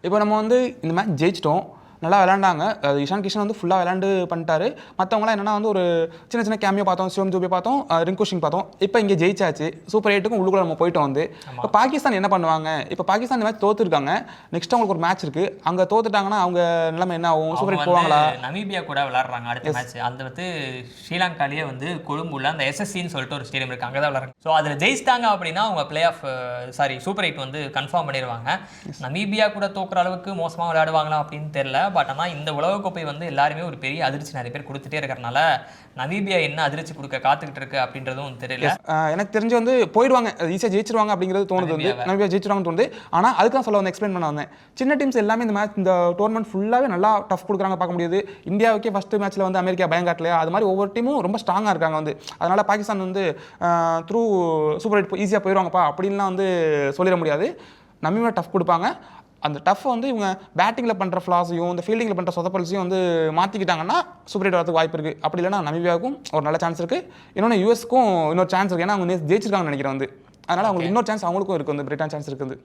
இப்போ நம்ம வந்து இந்த மேட்ச் ஜெயிச்சிட்டோம், நல்லா விளையாண்டாங்க. இஷான் கிஷன் வந்து ஃபுல்லாக விளையாண்டு பண்ணிட்டாரு. மற்றவங்களாம் என்னன்னா வந்து ஒரு சின்ன சின்ன கேமியோ பார்த்தோம், சிவம் தூபே பார்த்தோம், ரிங்கு சிங் பார்த்தோம். இப்போ இங்கே ஜெயிச்சாச்சு, சூப்பர் 8க்கும் உள்ளுக்குள்ள நம்ம போயிட்டோம் வந்து. இப்போ பாகிஸ்தான் என்ன பண்ணுவாங்க? இப்போ பாகிஸ்தான் இந்த மேட்ச் தோத்துருக்காங்க, நெக்ஸ்ட் அவங்களுக்கு ஒரு மேட்ச் இருக்கு. அங்கே தோத்துட்டாங்கன்னா அவங்க நிலைமை என்ன ஆகும்? சூப்பர் 8 போவாங்களா? நமீபியா கூட விளையாடுறாங்க அடுத்த மேட்ச். அந்த வந்து ஸ்ரீலங்காலேயே வந்து கொழும்புல அந்த எஸ்எஸ்சின்னு சொல்லிட்டு ஒரு ஸ்டேடியம் இருக்கு, அங்கே தான் விளையாடுறாங்க. ஸோ அதில் ஜெயிச்சிட்டாங்க அப்படின்னா அவங்க பிளே ஆஃப் சூப்பர் 8 வந்து கன்ஃபார்ம் பண்ணிடுவாங்க. நமீபியா கூட தோக்குற அளவுக்கு மோசமாக விளையாடுவாங்களா அப்படின்னு தெரியல. பட் ஆனால் இந்த உலகக்கோப்பை வந்து எல்லாருமே ஒரு பெரிய அதிர்ச்சி நிறைய பேர் கொடுத்துட்டே இருக்கிறனால நமீபியா என்ன அதிர்ச்சி கொடுக்க காத்துக்கிட்டு இருக்கு அப்படின்றதும் தெரியல. எனக்கு தெரிஞ்சு வந்து போயிடுவாங்க, ஈஸியாக ஜெயிச்சிருவாங்க அப்படிங்கிறது தோணுது வந்து. நமீபியா ஜெயிச்சிருவாங்கன்னு தோணுது. ஆனால் அதுக்கு தான் சொல்ல வந்து எக்ஸ்பிளைன் பண்ண வந்தேன். சின்ன டீம்ஸ் எல்லாமே இந்த மேட்ச், இந்த டோர்னமெண்ட் ஃபுல்லாகவே நல்லா டஃப் கொடுக்குறாங்க பார்க்க முடியுது. இந்தியாவுக்கே ஃபர்ஸ்ட் மேட்ச்சில் வந்து அமெரிக்கா பயங்காட்டலையா, அது மாதிரி ஒவ்வொரு டீமும் ரொம்ப ஸ்ட்ராங்காக இருக்காங்க வந்து. அதனால் பாகிஸ்தான் வந்து த்ரூ சூப்பர் 8 ஈஸியாக போயிடுவாங்கப்பா அப்படின்லாம் வந்து சொல்லிட முடியாது. நமீபியா டஃப் கொடுப்பாங்க. அந்த டஃப் வந்து இவங்க பேட்டிங்கில் பண்ணுற ஃப்ளாஸையும் இந்த ஃபீல்டிங்கில் பண்ணுற சொதப்பல்ஸையும் வந்து மாற்றிக்கிட்டாங்கன்னா சூப்பர் 8 வரதுக்கு வாய்ப்பு இருக்குது. அப்படி இல்லைனா நமீபியாவுக்கும் ஒரு நல்ல சான்ஸ் இருக்குது. இன்னொன்று யூஎஸ்க்கும் இன்னொரு சான்ஸ் இருக்குது. ஏன்னா அவங்க ஜெயிச்சிருக்காங்கன்னு நினைக்கிறேன் வந்து. அதனால் அவங்களுக்கு இன்னொரு சான்ஸ் அவங்களுக்கும் இருக்குது, வந்து பிரிட்டான் சான்ஸ் இருக்குது.